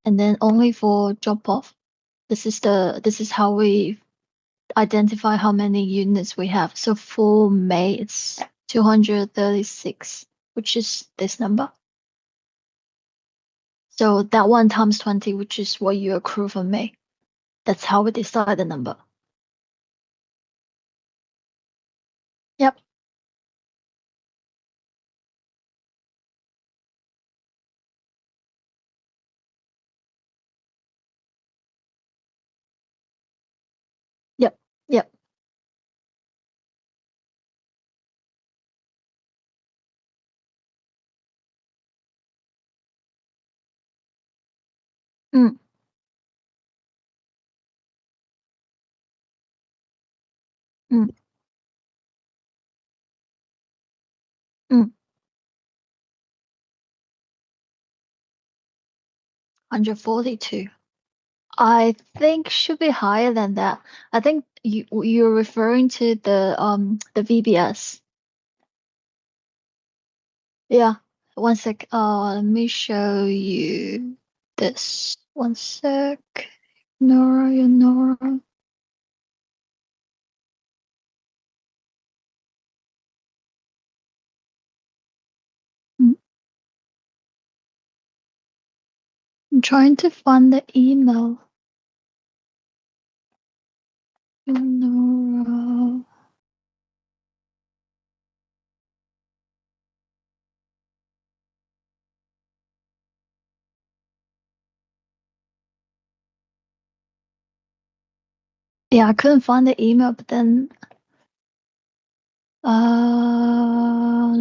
and then only for drop off. This is how we identify how many units we have. So for May, it's 236, which is this number. So that one times 20, which is what you accrue for May. That's how we decide the number. Yep. Yep. Yep. Mm, mm, mm. 142. I think should be higher than that. I think you're referring to the VBS. Yeah. One sec. Let me show you this. One sec. Nora. Mm, I'm trying to find the email. Nora. Yeah, I couldn't find the email, but then uh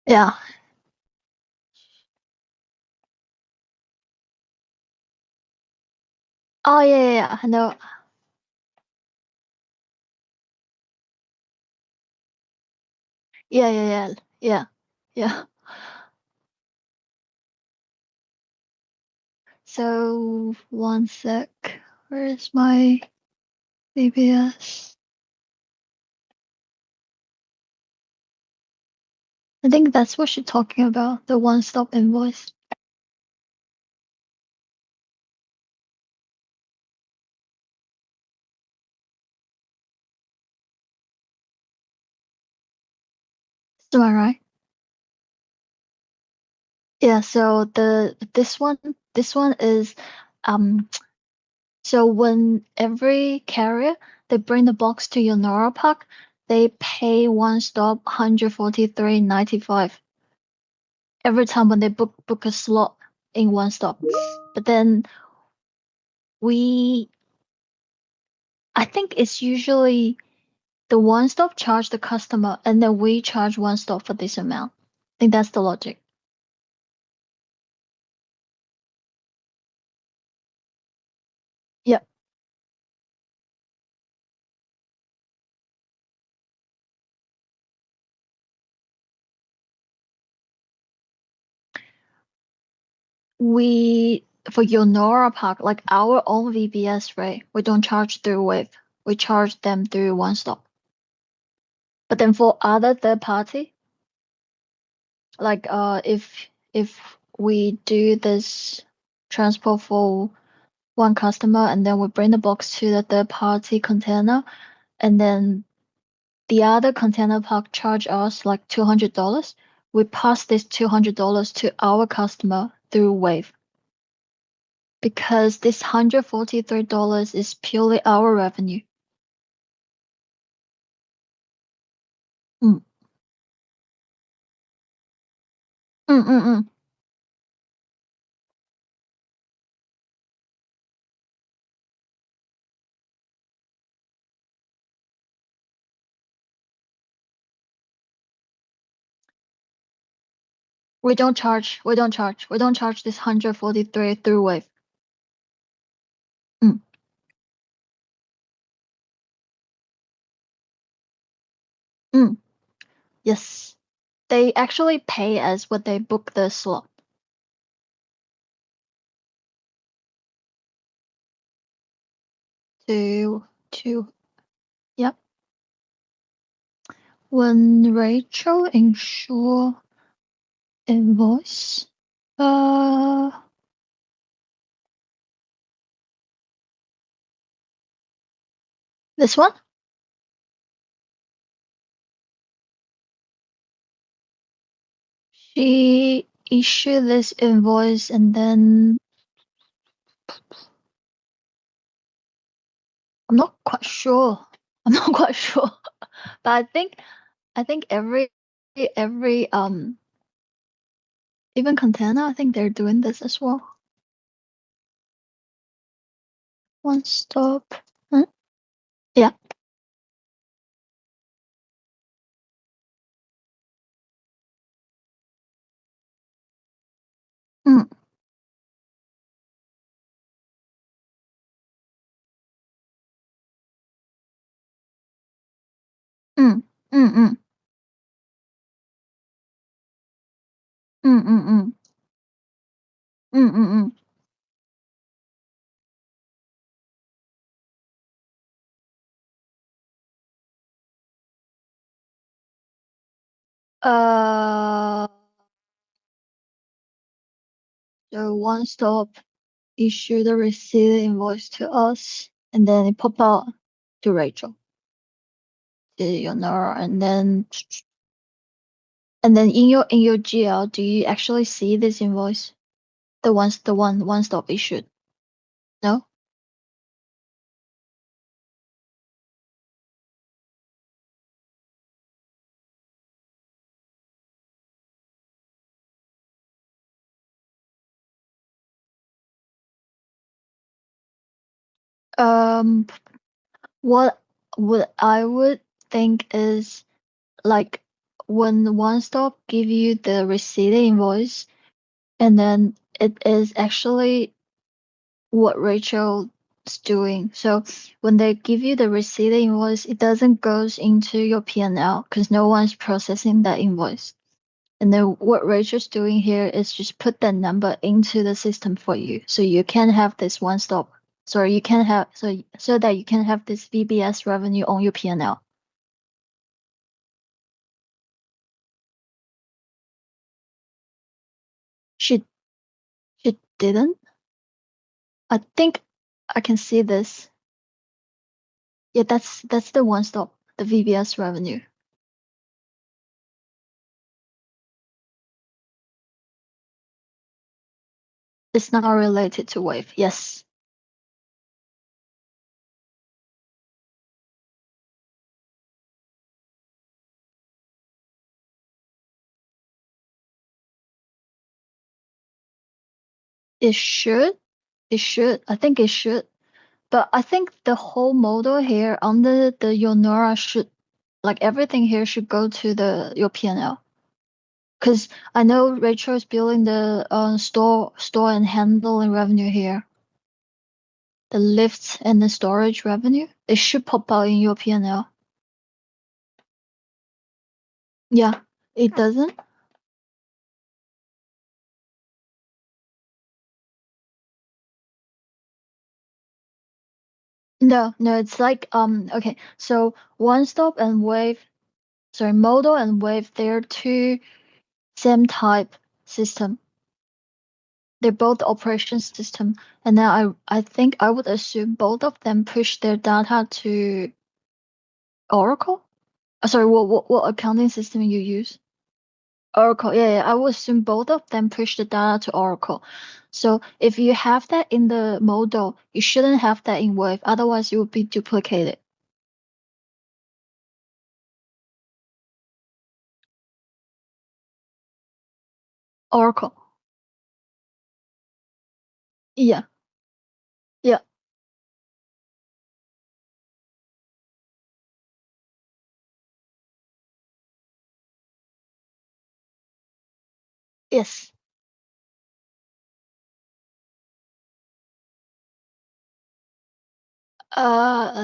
yeah. Oh yeah. I know. Yeah. Yeah. So one sec. Where is my VBS? I think that's what she's talking about, the one-stop invoice. Am I right? Yeah, so this one is so when every carrier they bring the box to your Nora Park, they pay one stop 143.95 every time when they book a slot in one stop. But then we I think it's usually the one stop charge the customer and then we charge one stop for this amount. I think that's the logic. Yep. We for your Nora Park, like our own VBS, right? We don't charge through Wave. We charge them through one stop. But then for other third party, like if we do this transport for one customer and then we bring the box to the third party container and then the other container park charge us like $200, we pass this $200 to our customer through Wave because this $143 is purely our revenue. Mm. Mm, mm, mm. We don't charge this 143 through Wave. Mm, mm. Yes. They actually pay as what they book the slot. To yep. When Rachel insure invoice. This one? She issued this invoice and then I'm not quite sure. I'm not quite sure. But I think every even container, I think they're doing this as well. One stop. Hmm? Yeah. Mm, mm, mm, mm, mm, mm, mm, mm, mm, mm. Uh, so one stop issue the receipt invoice to us, and then it pop out to Rachel, to Yonora, and then in your GL, do you actually see this invoice? The one stop issued? No. Um, what I would think is like when one stop give you the receipt invoice, and then it is actually what Rachel's doing. So when they give you the receipt invoice, it doesn't goes into your P&L because no one's processing that invoice. And then what Rachel's doing here is just put that number into the system for you, so you can have this one stop. So you can have so that you can have this VBS revenue on your P&L. She she didn't. I think I can see this. Yeah, that's the one stop, the VBS revenue. It's not related to Wave. Yes, it should. It should. I think it should. But I think the whole model here under the Yonora should, like everything here should go to the your P&L. Because I know Rachel is building the store and handling revenue here. The lifts and the storage revenue, it should pop out in your P&L. Yeah, it doesn't. No, it's like okay. So one stop and wave, sorry, model and wave, they're two same type system. They're both operation system, and then I think I would assume both of them push their data to Oracle. Sorry, what accounting system you use? Oracle. Yeah, I would assume both of them push the data to Oracle. So if you have that in the model, you shouldn't have that in Wave. Otherwise, it would be duplicated. Oracle. Yeah. Yeah. Yes.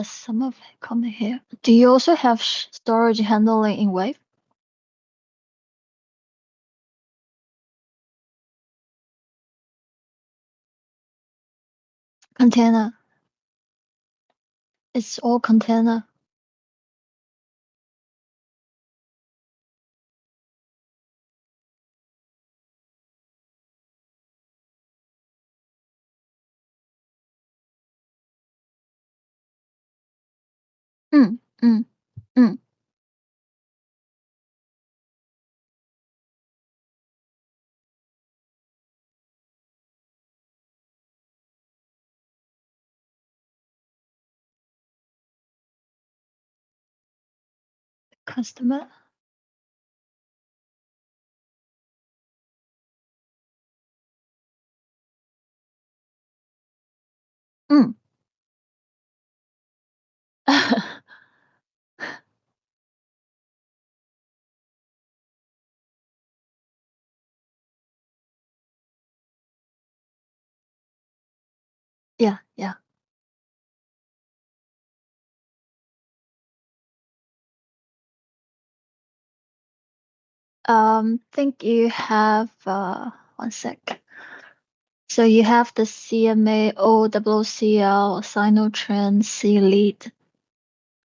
Some of it coming here. Do you also have storage handling in Wave? Container. It's all container. Mm, mm. Customer. Mm. Yeah, yeah. Think you have one sec. So you have the CMA, OWCL, Sinotrend, C lead,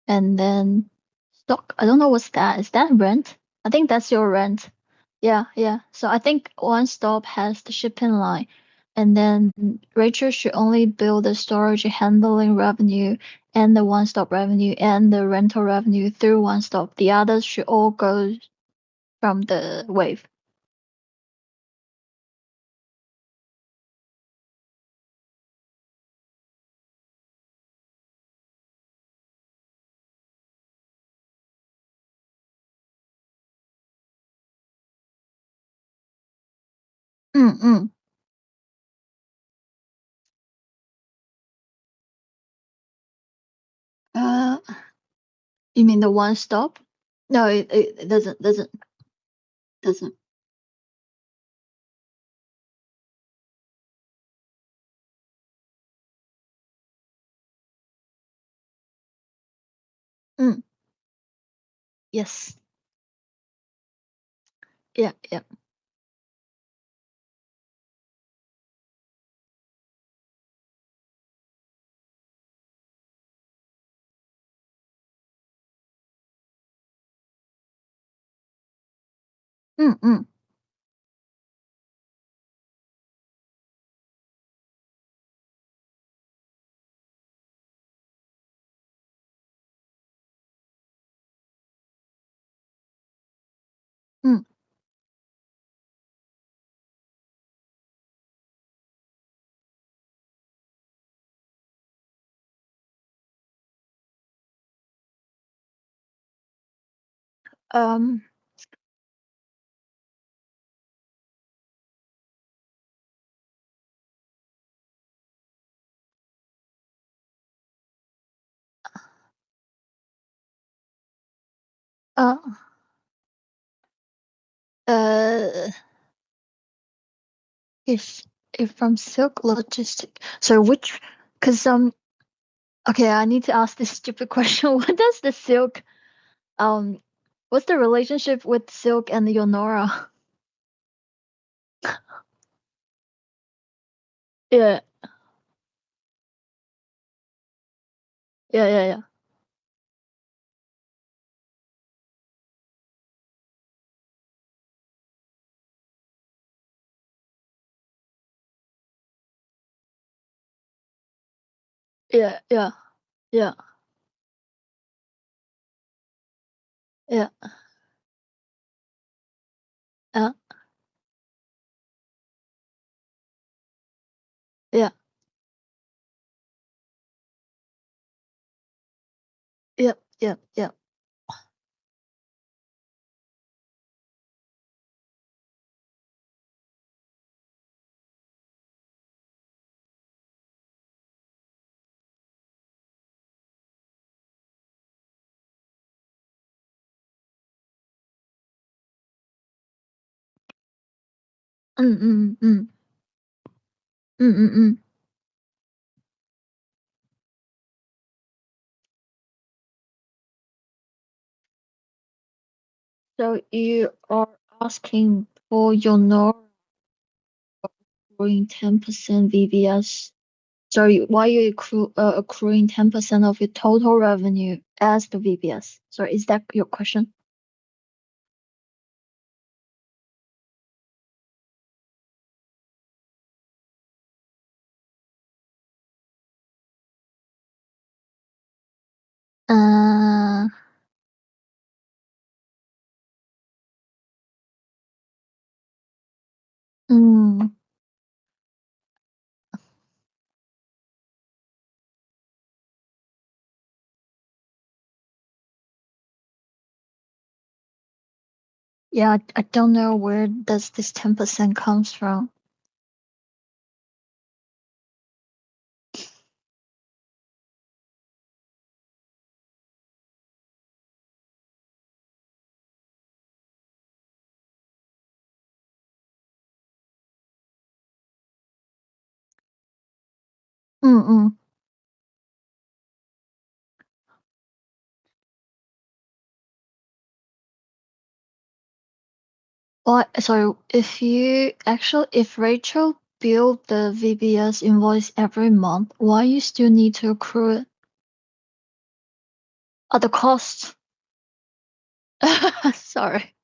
and then stock. I don't know what's that. Is that rent? I think that's your rent. Yeah, yeah. So I think one stop has the shipping line, and then Rachel should only bill the storage handling revenue and the one stop revenue and the rental revenue through one stop. The others should all go from the wave. Mm, mm. Uh, you mean the one stop? No, it doesn't. Mm, yes. Yeah, yeah. Mm, mm. Mm. Um, uh, uh, if if from Silk Logistic, so which, because okay, I need to ask this stupid question. What does the Silk, um, what's the relationship with Silk and the Yonora? Yeah, yeah, yeah, yeah, yeah, yeah, yeah, yeah, yeah, yeah, yeah, yeah, yeah. Mm, mm, mm, mm, mm, mm. So you are asking for Yonora accruing 10% VBS. Sorry, why you accruing 10% of your total revenue as the VBS? Sorry, is that your question? Mm. Yeah, I don't know where does this 10% comes from. Mm-mm. What? Sorry, if Rachel billed the VBS invoice every month, why you still need to accrue it? The cost. Sorry,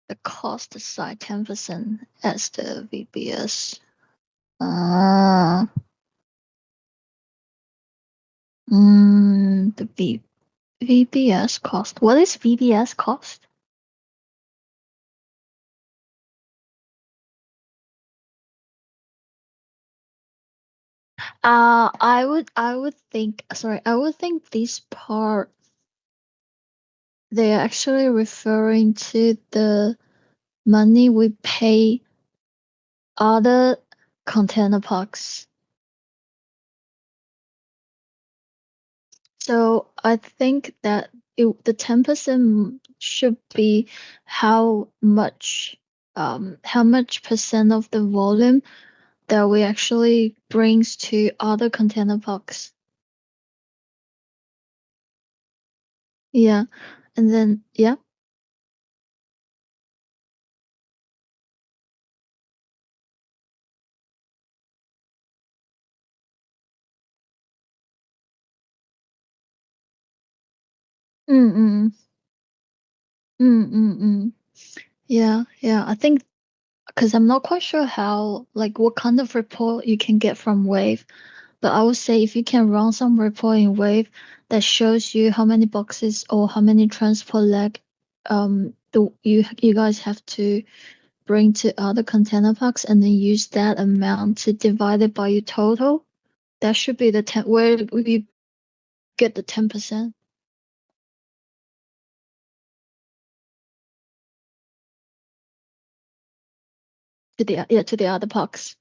the cost side 10% as the VBS. Uh, the VBS cost. What is VBS cost? I would think this part they're actually referring to the money we pay other container parks. So I think that the 10% should be how much percent of the volume that we actually brings to other container parks. Yeah. And then yeah. Mm mm mm mm mm. Yeah, yeah. I think because I'm not quite sure how like what kind of report you can get from Wave. But I would say if you can run some report in Wave that shows you how many boxes or how many transport leg you guys have to bring to other container parks and then use that amount to divide it by your total, that should be the 10 where you get the 10% to the other parks.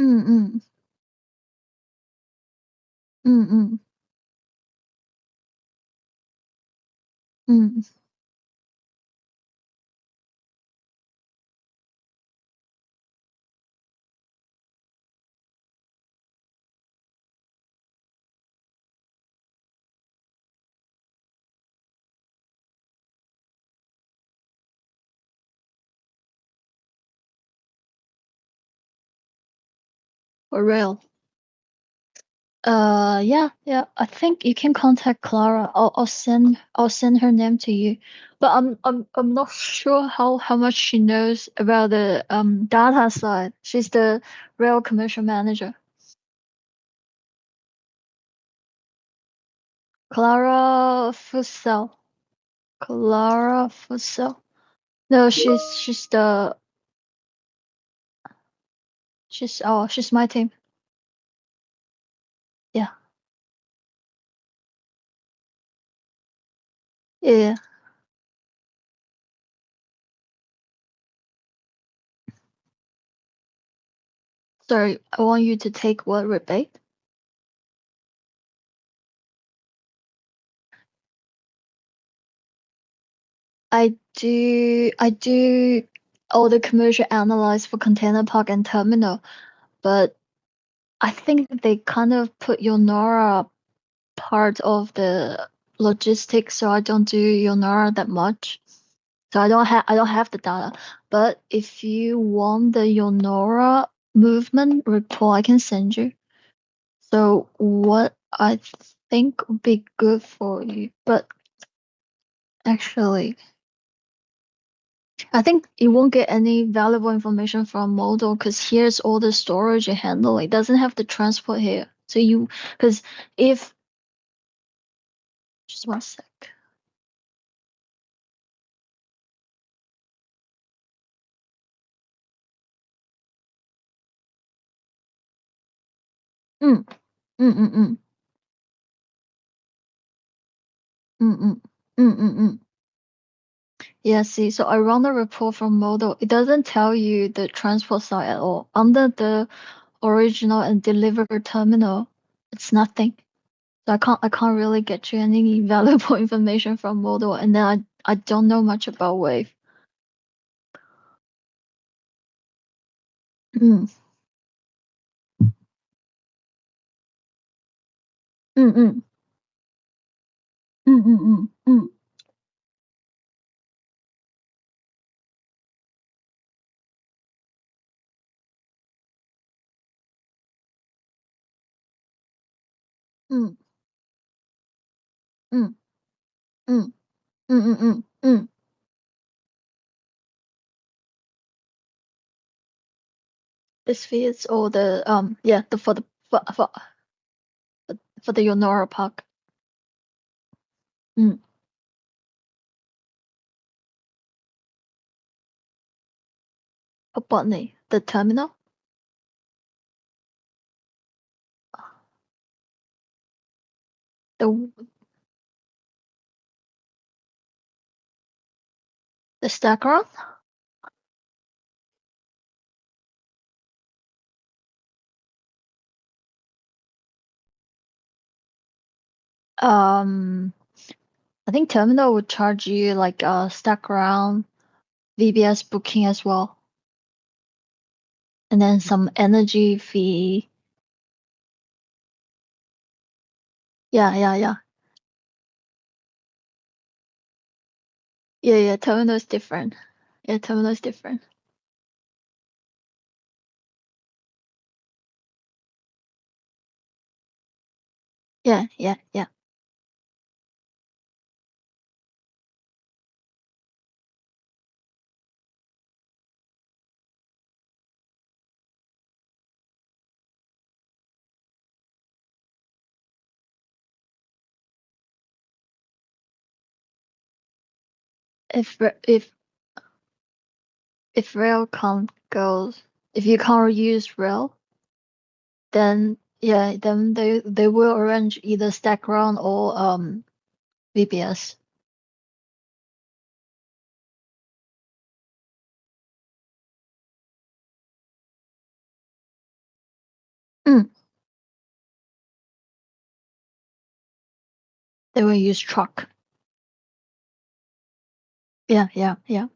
Mm mm mm mm mm. For real. Yeah, yeah. I think you can contact Clara. I'll send her name to you. But I'm not sure how much she knows about the data side. She's the real commercial manager. Clara Fussell. Clara Fussell. No, she's my team. Yeah. Yeah. Sorry, I want you to take what rebate? I do all the commercial analyze for container park and terminal, but I think they kind of put Yonora part of the logistics, so I don't do Yonora that much. So I don't have the data. But if you want the Yonora movement report, I can send you. So what I think would be good for you, but actually I think you won't get any valuable information from model because here's all the storage and handle. It doesn't have the transport here. So you, because if, just one sec. Mm, mm, mm, mm, mm, mm, mm, mm, mm. Yeah, see, so I run the report from model. It doesn't tell you the transport side at all. Under the original and delivered terminal, it's nothing. So I can't really get you any valuable information from model, and then I don't know much about Wave. Mm, mm, mm, mm, mm, mm, mm, mm, mm, mm, mm, mm, mm, mm. This fits all the yeah the for the Yonora Park. Mm. Botany, the terminal, the the stack run. Um, I think terminal would charge you like stack around VBS booking as well, and then some energy fee. Yeah, yeah, yeah, yeah, yeah. Terminal is different. Yeah, terminal is different. Yeah, yeah, yeah. If if rail can't go, if you can't use rail, then yeah, then they will arrange either stack run or VBS. Mm, they will use truck. Yeah, yeah, yeah.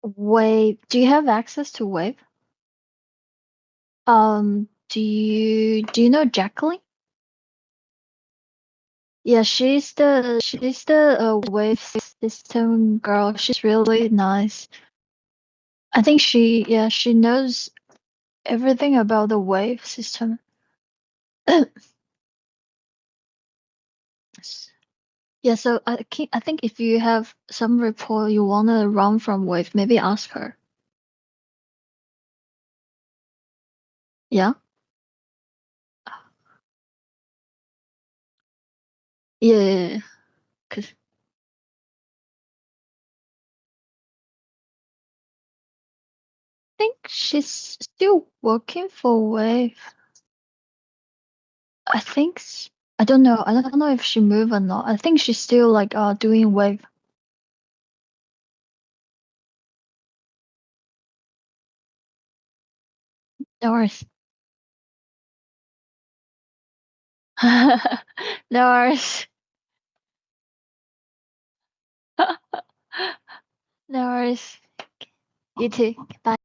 Wave. Do you have access to Wave? Do you know Jacqueline? Yeah, she's the Wave system girl. She's really nice. I think she knows everything about the Wave system. Yeah, so I think if you have some report you wanna run from Wave, maybe ask her. Yeah? Yeah, yeah, yeah. 'Cause I think she's still working for Wave. I think I don't know. I don't know if she moved or not. I think she's still like doing Wave. No worries. No worries. No worries. You too. Bye.